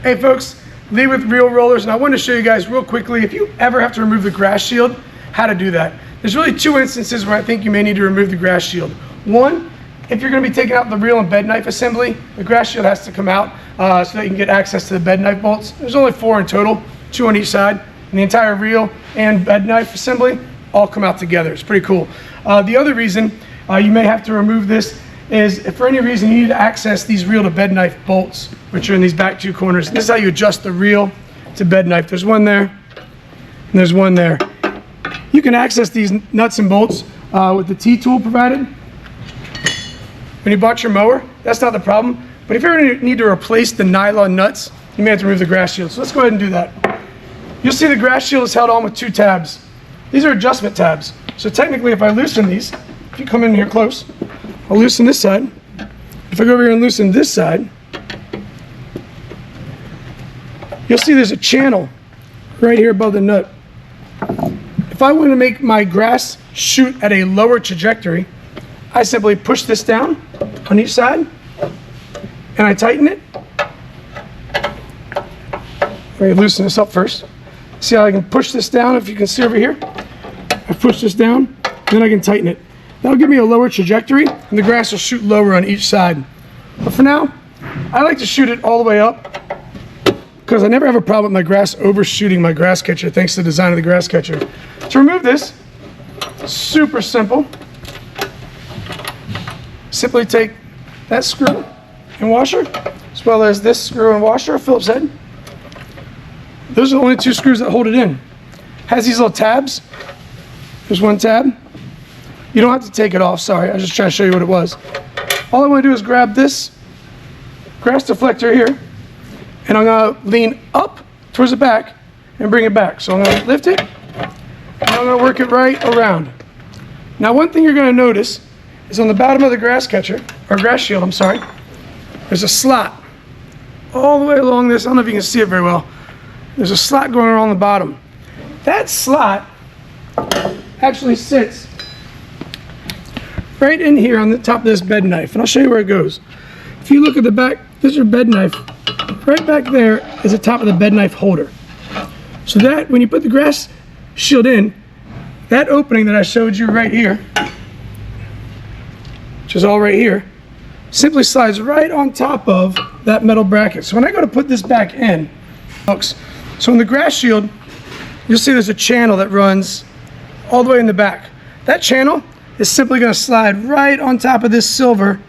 Hey folks, Lee with Reel Rollers, and I wanted to show you guys real quickly, if you ever have to remove the grass shield, how to do that. There's really two instances where I think you may need to remove the grass shield. One, if you're going to be taking out the reel and bed knife assembly, the grass shield has to come out so that you can get access to the bed knife bolts. There's only 4 in total, 2 on each side, and the entire reel and bed knife assembly all come out together. It's pretty cool. The other reason you may have to remove this is if for any reason you need to access these reel to bed knife bolts, which are in these back 2 corners. This is how you adjust the reel to bed knife. There's one there, and there's one there. You can access these nuts and bolts with the T-tool provided. When you bought your mower, that's not the problem. But if you ever need to replace the nylon nuts, you may have to remove the grass shield. So let's go ahead and do that. You'll see the grass shield is held on with 2 tabs. These are adjustment tabs. So technically, if I loosen these, if you come in here close, I'll loosen this side. If I go over here and loosen this side, you'll see there's a channel right here above the nut. If I want to make my grass shoot at a lower trajectory, I simply push this down on each side and I tighten it. Let me loosen this up first. See how I can push this down? If you can see over here, I push this down, then I can tighten it. That'll give me a lower trajectory and the grass will shoot lower on each side. But for now, I like to shoot it all the way up because I never have a problem with my grass overshooting my grass catcher thanks to the design of the grass catcher. To remove this, super simple. Simply take that screw and washer, as well as this screw and washer, Phillips head. Those are the only 2 screws that hold it in. Has these little tabs. There's one tab. You don't have to take it off, sorry, I was just trying to show you what it was. All I want to do is grab this grass deflector here, and I'm going to lean up towards the back and bring it back. So I'm going to lift it, and I'm going to work it right around. Now one thing you're going to notice is on the bottom of the grass catcher, or grass shield, I'm sorry, there's a slot all the way along this. I don't know if you can see it very well. There's a slot going around the bottom. That slot actually sits right in here on the top of this bed knife, and I'll show you where it goes. If you look at the back, this is your bed knife. Right back there is the top of the bed knife holder. So that, when you put the grass shield in, that opening that I showed you right here, which is all right here, simply slides right on top of that metal bracket. So when I go to put this back in, so in the grass shield, you'll see there's a channel that runs all the way in the back. That channel is simply going to slide right on top of this silver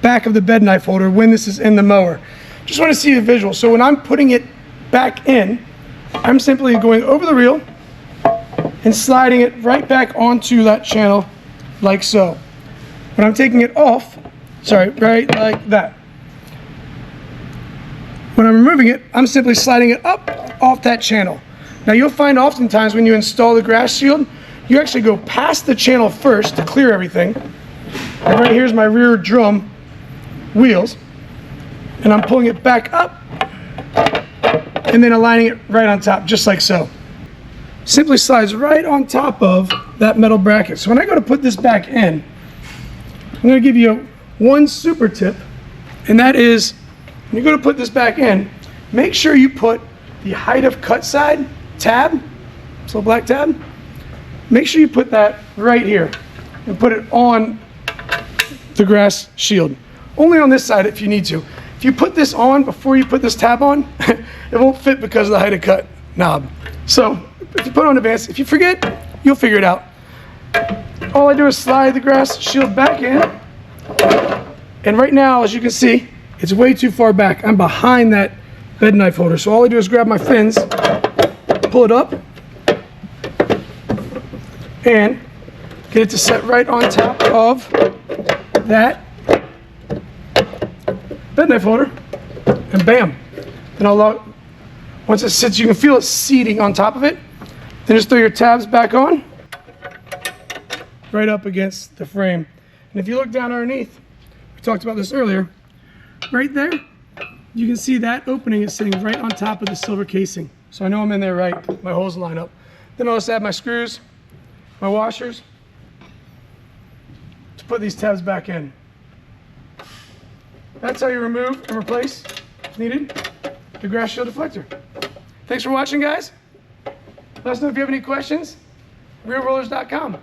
back of the bed knife holder when this is in the mower. Just want to see the visual. So when I'm putting it back in, I'm simply going over the reel and sliding it right back onto that channel like so. When I'm taking it off, sorry, right like that. When I'm removing it, I'm simply sliding it up off that channel. Now you'll find oftentimes when you install the grass shield, you actually go past the channel first to clear everything. And right here's my rear drum wheels. And I'm pulling it back up and then aligning it right on top, just like so. Simply slides right on top of that metal bracket. So when I go to put this back in, I'm going to give you one super tip, and that is when you go to put this back in, make sure you put the height of cut side tab, this little black tab, make sure you put that right here and put it on the grass shield. Only on this side if you need to. If you put this on before you put this tab on, it won't fit because of the height of cut knob. So if you put it on advance, if you forget, you'll figure it out. All I do is slide the grass shield back in. And right now, as you can see, it's way too far back. I'm behind that bed knife holder. So all I do is grab my fins, pull it up, and get it to set right on top of that bed knife holder, and bam. Then once it sits, you can feel it seating on top of it. Then just throw your tabs back on, right up against the frame. And if you look down underneath, we talked about this earlier, right there, you can see that opening is sitting right on top of the silver casing. So I know I'm in there right, my holes line up. Then I'll just add my screws, my washers, to put these tabs back in. That's how you remove and replace if needed. the grass shield deflector. Thanks for watching, guys. Let us know if you have any questions. ReelRollers.com.